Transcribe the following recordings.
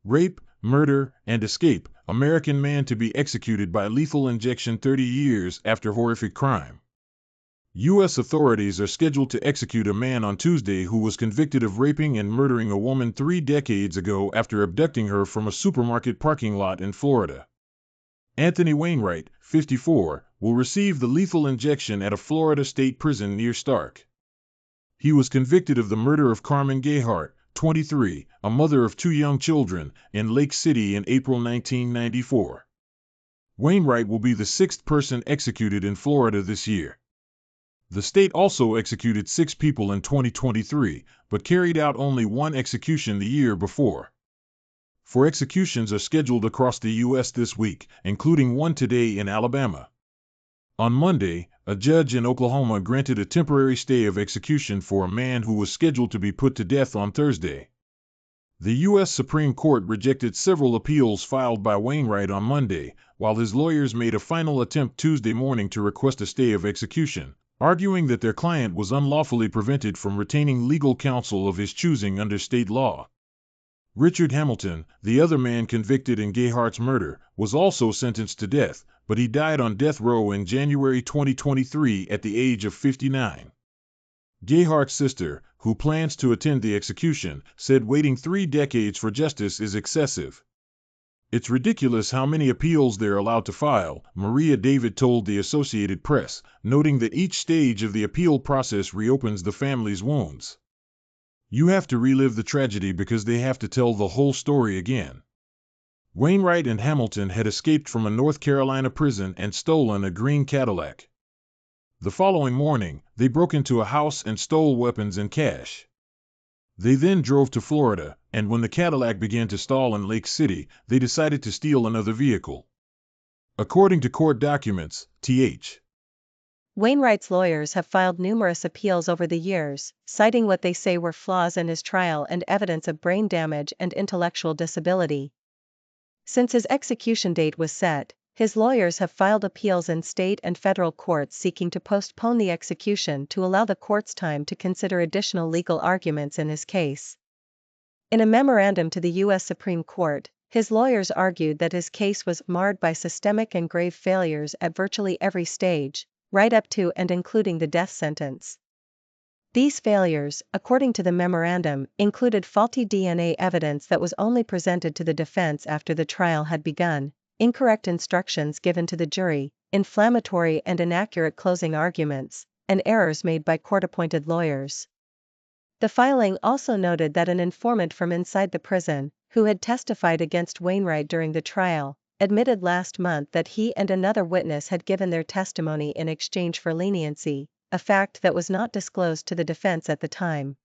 Rape, murder, and escape. American man to be executed by lethal injection 30 years after horrific crime. U.S. authorities are scheduled to execute a man on Tuesday who was convicted of raping and murdering a woman 3 decades ago after abducting her from a supermarket parking lot in Florida. Anthony Wainwright, 54, will receive the lethal injection at a Florida state prison near Stark. He was convicted of the murder of Carmen Gayhart, 23, a mother of 2 young children, in Lake City in April 1994. Wainwright will be the 6th person executed in Florida this year. The state also executed 6 people in 2023, but carried out only 1 execution the year before. 4 executions are scheduled across the U.S. this week, including one today in Alabama. On Monday, a judge in Oklahoma granted a temporary stay of execution for a man who was scheduled to be put to death on Thursday. The U.S. Supreme Court rejected several appeals filed by Wainwright on Monday, while his lawyers made a final attempt Tuesday morning to request a stay of execution, arguing that their client was unlawfully prevented from retaining legal counsel of his choosing under state law. Richard Hamilton, the other man convicted in Gayhart's murder, was also sentenced to death, but he died on death row in January 2023 at the age of 59. Gayhart's sister, who plans to attend the execution, said waiting 3 decades for justice is excessive. It's ridiculous how many appeals they're allowed to file, Maria David told the Associated Press, noting that each stage of the appeal process reopens the family's wounds. You have to relive the tragedy because they have to tell the whole story again. Wainwright and Hamilton had escaped from a North Carolina prison and stolen a green Cadillac. The following morning, they broke into a house and stole weapons and cash. They then drove to Florida, and when the Cadillac began to stall in Lake City, they decided to steal another vehicle. According to court documents, Th. Wainwright's lawyers have filed numerous appeals over the years, citing what they say were flaws in his trial and evidence of brain damage and intellectual disability. Since his execution date was set, his lawyers have filed appeals in state and federal courts seeking to postpone the execution to allow the courts time to consider additional legal arguments in his case. In a memorandum to the U.S. Supreme Court, his lawyers argued that his case was marred by systemic and grave failures at virtually every stage, right up to and including the death sentence. These failures, according to the memorandum, included faulty DNA evidence that was only presented to the defense after the trial had begun, incorrect instructions given to the jury, inflammatory and inaccurate closing arguments, and errors made by court-appointed lawyers. The filing also noted that an informant from inside the prison, who had testified against Wainwright during the trial, admitted last month that he and another witness had given their testimony in exchange for leniency, a fact that was not disclosed to the defense at the time.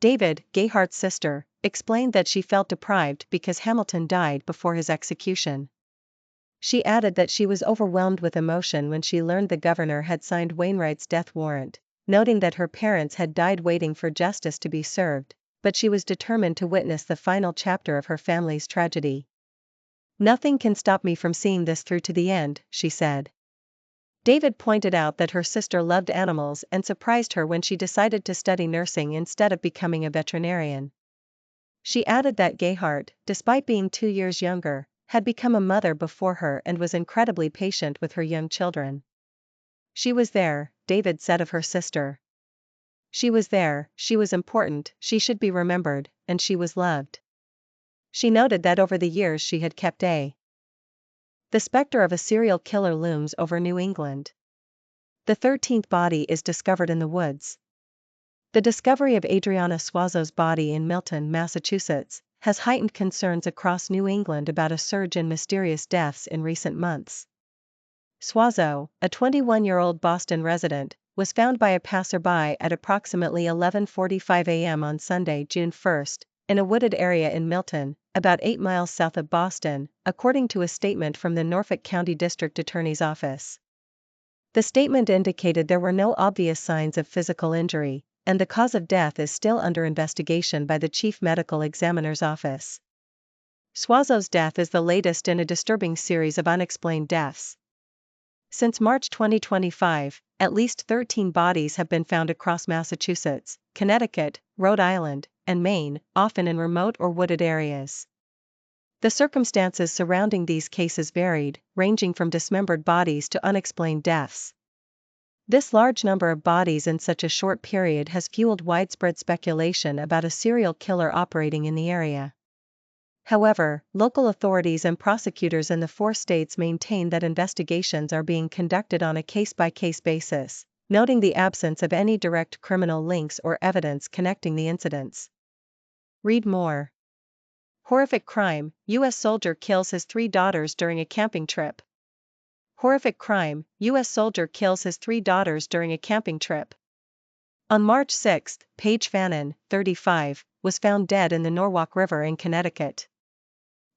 David, Gayhart's sister, explained that she felt deprived because Hamilton died before his execution. She added that she was overwhelmed with emotion when she learned the governor had signed Wainwright's death warrant, noting that her parents had died waiting for justice to be served, but she was determined to witness the final chapter of her family's tragedy. "Nothing can stop me from seeing this through to the end," she said. David pointed out that her sister loved animals and surprised her when she decided to study nursing instead of becoming a veterinarian. She added that Gayhart, despite being 2 years younger, had become a mother before her and was incredibly patient with her young children. "She was there," David said of her sister. "She was there, she was important, she should be remembered, and she was loved." She noted that over the years she had kept The specter of a serial killer looms over New England. The 13th body is discovered in the woods. The discovery of Adriana Suazo's body in Milton, Massachusetts, has heightened concerns across New England about a surge in mysterious deaths in recent months. Suazo, a 21-year-old Boston resident, was found by a passerby at approximately 11:45 a.m. on Sunday, June 1, in a wooded area in Milton, about 8 miles south of Boston, according to a statement from the Norfolk County District Attorney's Office. The statement indicated there were no obvious signs of physical injury, and the cause of death is still under investigation by the Chief Medical Examiner's Office. Suazo's death is the latest in a disturbing series of unexplained deaths. Since March 2025, at least 13 bodies have been found across Massachusetts, Connecticut, Rhode Island, and Maine, often in remote or wooded areas. The circumstances surrounding these cases varied, ranging from dismembered bodies to unexplained deaths. This large number of bodies in such a short period has fueled widespread speculation about a serial killer operating in the area. However, local authorities and prosecutors in the 4 states maintain that investigations are being conducted on a case-by-case basis, noting the absence of any direct criminal links or evidence connecting the incidents. Read more. Horrific crime, U.S. soldier kills his 3 daughters during a camping trip. Horrific crime, U.S. soldier kills his 3 daughters during a camping trip. On March 6, Paige Fannin, 35, was found dead in the Norwalk River in Connecticut.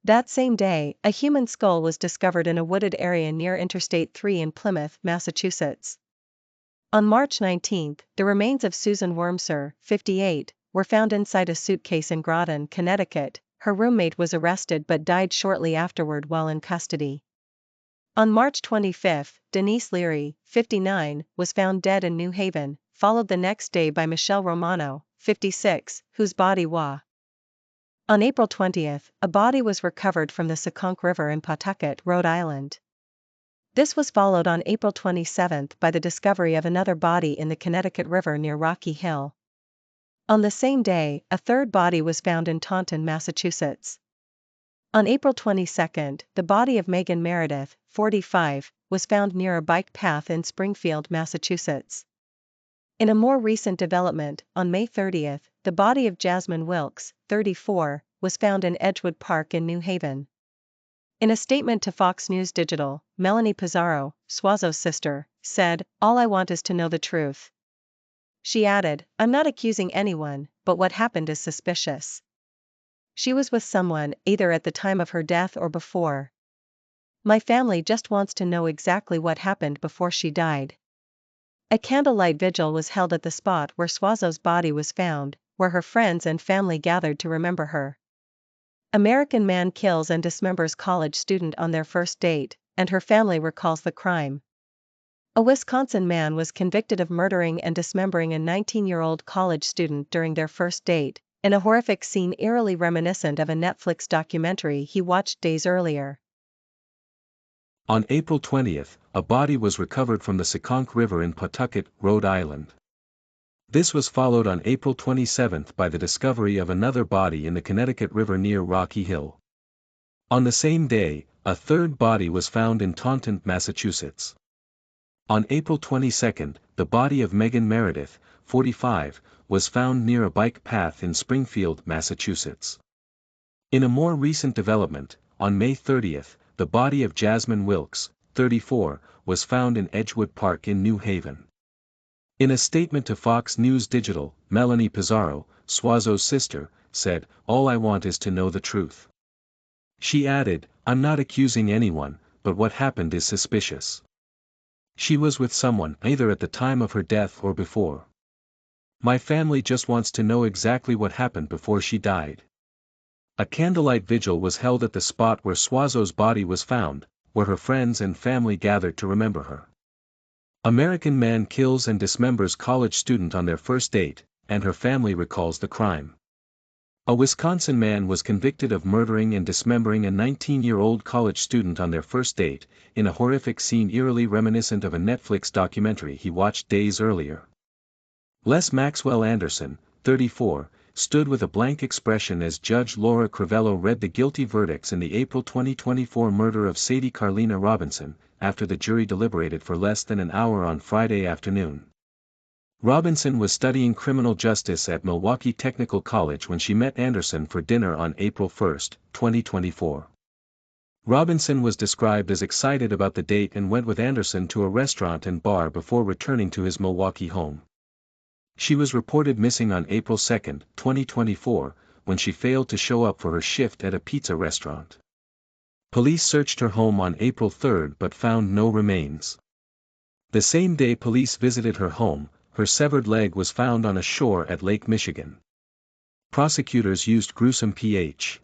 That same day, a human skull was discovered in a wooded area near Interstate 3 in Plymouth, Massachusetts. On March 19, the remains of Susan Wormser, 58, were found inside a suitcase in Groton, Connecticut. Her roommate was arrested but died shortly afterward while in custody. On March 25, Denise Leary, 59, was found dead in New Haven, followed the next day by Michelle Romano, 56, whose body was. On April 20, a body was recovered from the Seconk River in Pawtucket, Rhode Island. This was followed on April 27 by the discovery of another body in the Connecticut River near Rocky Hill. On the same day, a third body was found in Taunton, Massachusetts. On April 22, the body of Megan Meredith, 45, was found near a bike path in Springfield, Massachusetts. In a more recent development, on May 30, the body of Jasmine Wilkes, 34, was found in Edgewood Park in New Haven. In a statement to Fox News Digital, Melanie Pizarro, Suazo's sister, said, "All I want is to know the truth." She added, "I'm not accusing anyone, but what happened is suspicious. She was with someone, either at the time of her death or before. My family just wants to know exactly what happened before she died." A candlelight vigil was held at the spot where Suazo's body was found, where her friends and family gathered to remember her. American man kills and dismembers college student on their first date, and her family recalls the crime. A Wisconsin man was convicted of murdering and dismembering a 19-year-old college student during their first date, in a horrific scene eerily reminiscent of a Netflix documentary he watched days earlier. On April 20, a body was recovered from the Seconk River in Pawtucket, Rhode Island. This was followed on April 27 by the discovery of another body in the Connecticut River near Rocky Hill. On the same day, a third body was found in Taunton, Massachusetts. On April 22, the body of Megan Meredith, 45, was found near a bike path in Springfield, Massachusetts. In a more recent development, on May 30, the body of Jasmine Wilkes, 34, was found in Edgewood Park in New Haven. In a statement to Fox News Digital, Melanie Pizarro, Suazo's sister, said, "All I want is to know the truth." She added, "I'm not accusing anyone, but what happened is suspicious. She was with someone, either at the time of her death or before. My family just wants to know exactly what happened before she died." A candlelight vigil was held at the spot where Suazo's body was found, where her friends and family gathered to remember her. American man kills and dismembers college student on their first date, and her family recalls the crime. A Wisconsin man was convicted of murdering and dismembering a 19-year-old college student on their first date, in a horrific scene eerily reminiscent of a Netflix documentary he watched days earlier. Les Maxwell Anderson, 34, stood with a blank expression as Judge Laura Crivello read the guilty verdicts in the April 2024 murder of Sadie Carlina Robinson, after the jury deliberated for less than an hour on Friday afternoon. Robinson was studying criminal justice at Milwaukee Technical College when she met Anderson for dinner on April 1, 2024. Robinson was described as excited about the date and went with Anderson to a restaurant and bar before returning to his Milwaukee home. She was reported missing on April 2, 2024, when she failed to show up for her shift at a pizza restaurant. Police searched her home on April 3 but found no remains. The same day police visited her home, her severed leg was found on a shore at Lake Michigan. Prosecutors used gruesome Ph.